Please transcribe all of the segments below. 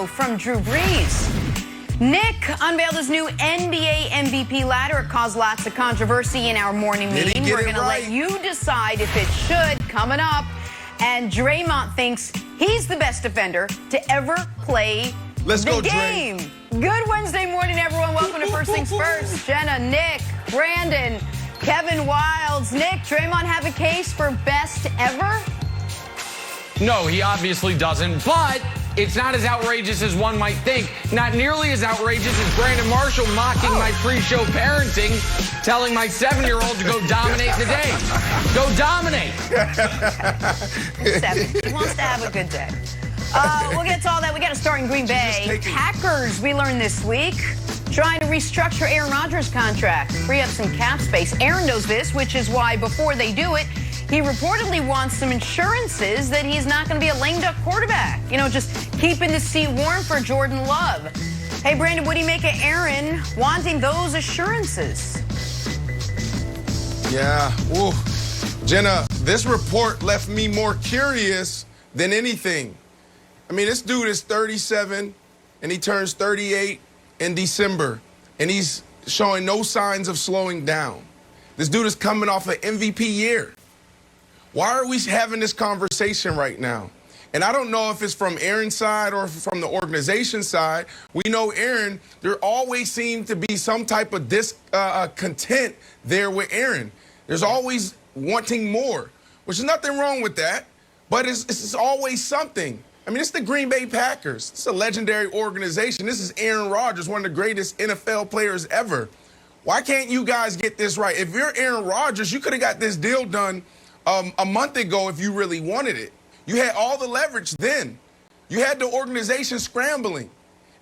show from Drew Brees. Nick unveiled his new NBA MVP ladder. It caused lots of controversy in our morning meeting. We're going to let you decide if it should. Coming up. And Draymond thinks he's the best defender to ever play the game. Good Wednesday morning, everyone. Welcome to First Things First. Jenna, Nick, Brandon, Kevin Wilds. Nick, Draymond have a case for best ever? No, he obviously doesn't, but it's not as outrageous as one might think. Not nearly as outrageous as Brandon Marshall mocking my pre-show parenting, telling my 7-year-old to go dominate the day. Go dominate. 7. He wants to have a good day. We'll get to all that. We got to start in Green Bay. Packers, we learned this week, trying to restructure Aaron Rodgers' contract, free up some cap space. Aaron knows this, which is why before they do it, he reportedly wants some assurances that he's not going to be a lame duck quarterback. You know, just keeping the seat warm for Jordan Love. Hey, Brandon, what do you make of Aaron wanting those assurances? Yeah, ooh. Jenna, this report left me more curious than anything. I mean, this dude is 37, and he turns 38 in December, and he's showing no signs of slowing down. This dude is coming off an MVP year. Why are we having this conversation right now? And I don't know if it's from Aaron's side or from the organization side. We know Aaron, there always seems to be some type of discontent there with Aaron. There's always wanting more, which is nothing wrong with that, but it's always something. I mean, it's the Green Bay Packers. It's a legendary organization. This is Aaron Rodgers, one of the greatest NFL players ever. Why can't you guys get this right? If you're Aaron Rodgers, you could have got this deal done a month ago if you really wanted it. You had all the leverage then. You had the organization scrambling.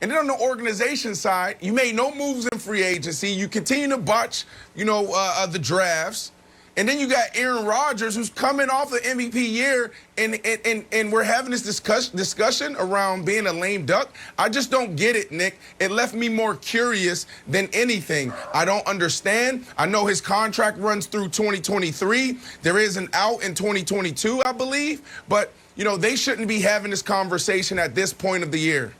And then on the organization side, you made no moves in free agency. You continue to botch, the drafts. And then you got Aaron Rodgers, who's coming off an MVP year, and we're having this discussion around being a lame duck. I just don't get it, Nick. It left me more curious than anything. I don't understand. I know his contract runs through 2023. There is an out in 2022, I believe. But, they shouldn't be having this conversation at this point of the year.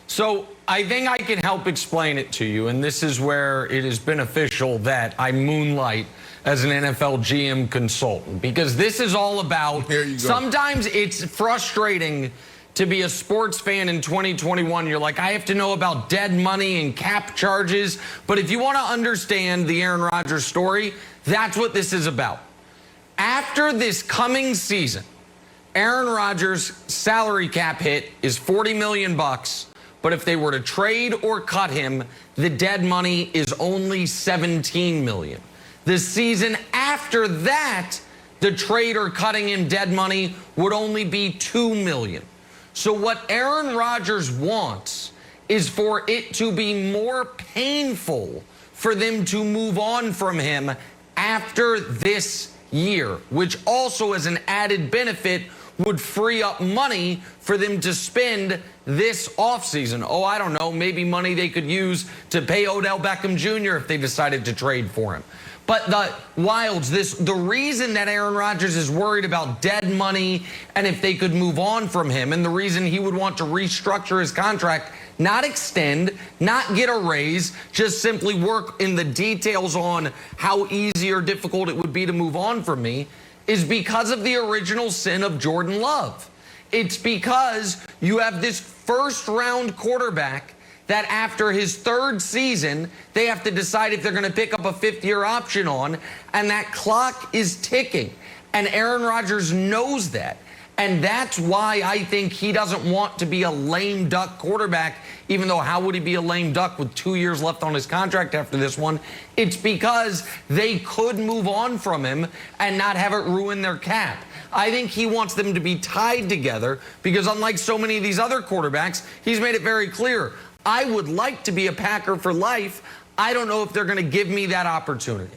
So I think I can help explain it to you, and this is where it is beneficial that I moonlight as an NFL GM consultant, because this is all about, sometimes it's frustrating to be a sports fan in 2021. You're like, I have to know about dead money and cap charges. But if you want to understand the Aaron Rodgers story, that's what this is about. After this coming season, Aaron Rodgers' salary cap hit is $40 million. But if they were to trade or cut him, the dead money is only $17 million. The season after that, the trade or cutting him dead money would only be $2 million. So what Aaron Rodgers wants is for it to be more painful for them to move on from him after this year, which also as an added benefit would free up money for them to spend this offseason. Oh, I don't know, maybe money they could use to pay Odell Beckham Jr. if they decided to trade for him. But the Wilds, the reason that Aaron Rodgers is worried about dead money and if they could move on from him, and the reason he would want to restructure his contract, not extend, not get a raise, just simply work in the details on how easy or difficult it would be to move on from me, is because of the original sin of Jordan Love. It's because you have this first-round quarterback that after his third season, they have to decide if they're going to pick up a fifth-year option on, and that clock is ticking. And Aaron Rodgers knows that. And that's why I think he doesn't want to be a lame duck quarterback, even though how would he be a lame duck with 2 years left on his contract after this one? It's because they could move on from him and not have it ruin their cap. I think he wants them to be tied together because unlike so many of these other quarterbacks, he's made it very clear, I would like to be a Packer for life. I don't know if they're going to give me that opportunity.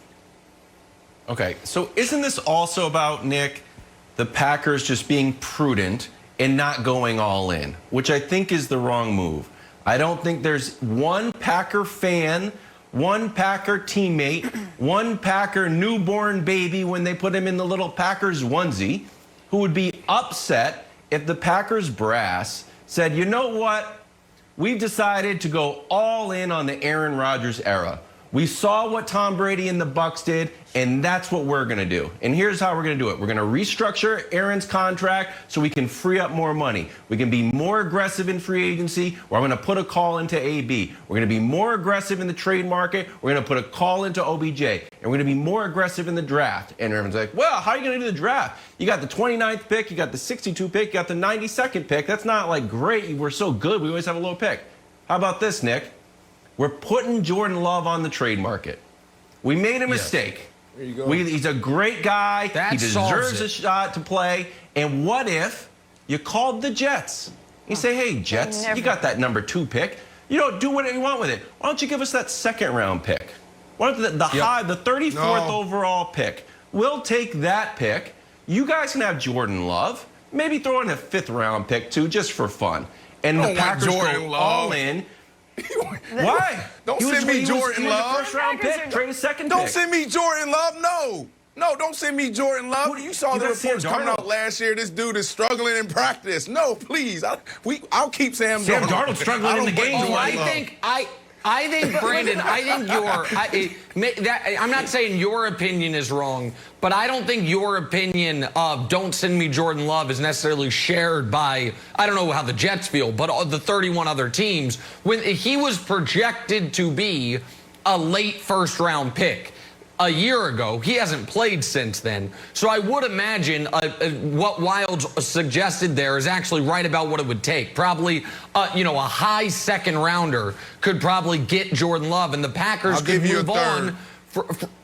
Okay, so isn't this also about, Nick, the Packers just being prudent and not going all in, which I think is the wrong move? I don't think there's one Packer fan, one Packer teammate, one Packer newborn baby when they put him in the little Packers onesie who would be upset if the Packers brass said, you know what? We've decided to go all in on the Aaron Rodgers era. We saw what Tom Brady and the Bucs did, and that's what we're going to do. And here's how we're going to do it. We're going to restructure Aaron's contract so we can free up more money. We can be more aggressive in free agency. We're going to put a call into AB. We're going to be more aggressive in the trade market. We're going to put a call into OBJ. And we're going to be more aggressive in the draft. And everyone's like, well, how are you going to do the draft? You got the 29th pick. You got the 62 pick. You got the 92nd pick. That's not like great. We're so good. We always have a low pick. How about this, Nick? We're putting Jordan Love on the trade market. We made a mistake. There you go. He's a great guy. He deserves a shot to play. And what if you called the Jets? You say, hey, Jets, you got that number 2 pick. You know, do whatever you want with it. Why don't you give us that 2nd round pick? Why don't the 34th overall pick? We'll take that pick. You guys can have Jordan Love. Maybe throw in a 5th round pick, too, just for fun. And the Packers go all in. Why? Don't send me Jordan Love. First round pick, trade a 2nd pick. Don't send me Jordan Love. No, don't send me Jordan Love. You saw the reports coming out last year. This dude is struggling in practice. No, please. I'll keep Sam Darnold. Sam Darnold's struggling in the game. I think, Brandon, I'm not saying your opinion is wrong, but I don't think your opinion of don't send me Jordan Love is necessarily shared by, I don't know how the Jets feel, but the 31 other teams. When he was projected to be a late 1st round pick a year ago, he hasn't played since then. So I would imagine what Wilds suggested there is actually right about what it would take. Probably, a high 2nd rounder could probably get Jordan Love, and the Packers could move on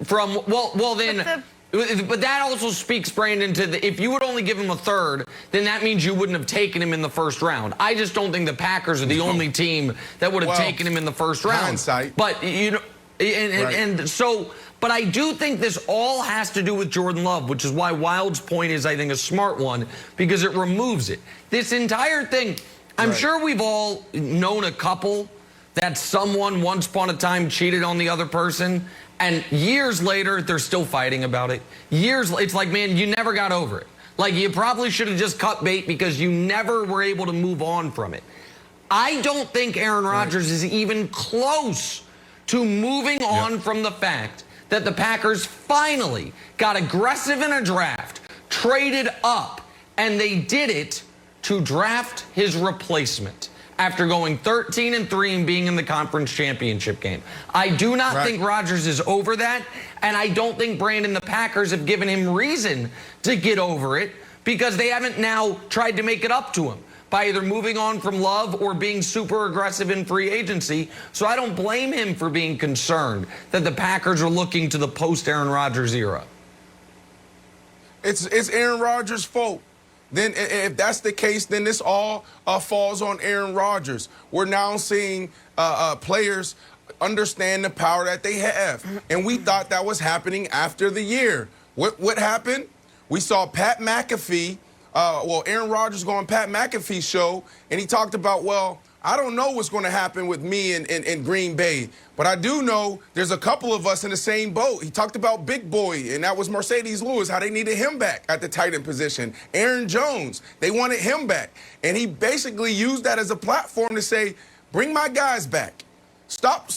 from. But that also speaks, Brandon, to if you would only give him a 3rd, then that means you wouldn't have taken him in the 1st round. I just don't think the Packers are the only team that would have taken him in the 1st round. Hindsight. But But I do think this all has to do with Jordan Love, which is why Wild's point is, I think, a smart one, because it removes it. This entire thing, I'm sure we've all known a couple that someone once upon a time cheated on the other person, and years later, they're still fighting about it. It's like, man, you never got over it. Like, you probably should have just cut bait because you never were able to move on from it. I don't think Aaron Rodgers is even close to moving on from the fact that the Packers finally got aggressive in a draft, traded up, and they did it to draft his replacement after going 13-3 and being in the conference championship game. I do not think Rodgers is over that, and I don't think, Brandon, the Packers have given him reason to get over it because they haven't now tried to make it up to him by either moving on from Love or being super aggressive in free agency. So I don't blame him for being concerned that the Packers are looking to the post-Aaron Rodgers era. It's Aaron Rodgers' fault. Then if that's the case, then this all falls on Aaron Rodgers. We're now seeing players understand the power that they have. And we thought that was happening after the year. What happened? We saw Pat McAfee, Aaron Rodgers go on Pat McAfee's show, and he talked about, I don't know what's going to happen with me in Green Bay, but I do know there's a couple of us in the same boat. He talked about Big Boy, and that was Mercedes Lewis, how they needed him back at the tight end position. Aaron Jones, they wanted him back. And he basically used that as a platform to say, bring my guys back. Stop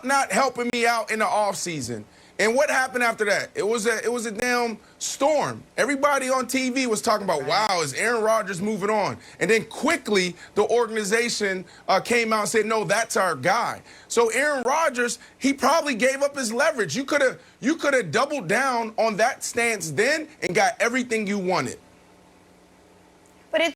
not helping me out in the offseason. And what happened after that? It was a damn storm. Everybody on TV was talking about, wow, is Aaron Rodgers moving on? And then quickly, the organization came out and said, no, that's our guy. So Aaron Rodgers, he probably gave up his leverage. You could have doubled down on that stance then and got everything you wanted. But it's